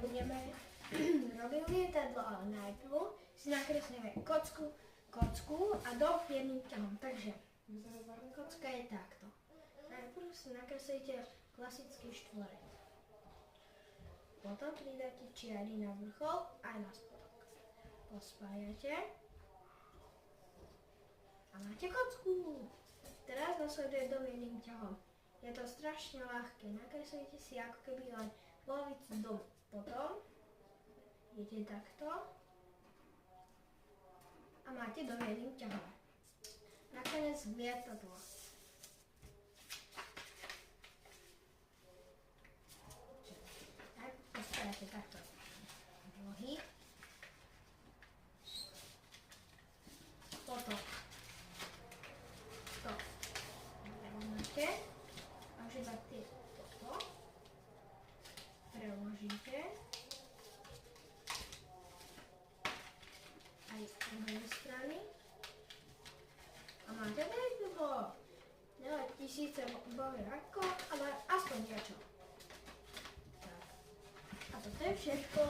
nebudeme robiť lietadlo, ale najprv si nakreslíme kocku a dom jedným ťahom. Takže kocka je takto. Najprv si nakreslíte klasický štvorec. Potom pridáte čiary na vrchol aj na spodok. Pospájate a máte kocku. Teraz nasleduje dom jedným ťahom. Je to strašne ľahké. Nakreslíte si ako keby len polovicu domu. Potom idete takto a máte dom jedným ťahom. Nakoniec lietadlo. Tak pospájate takto nohy. Potom to preložíte a už iba toto preložíte aj z druhej strany a máte lietadlo. Nelet tisíce boli ako, ale aspoň niečo. Tak. A toto je všetko.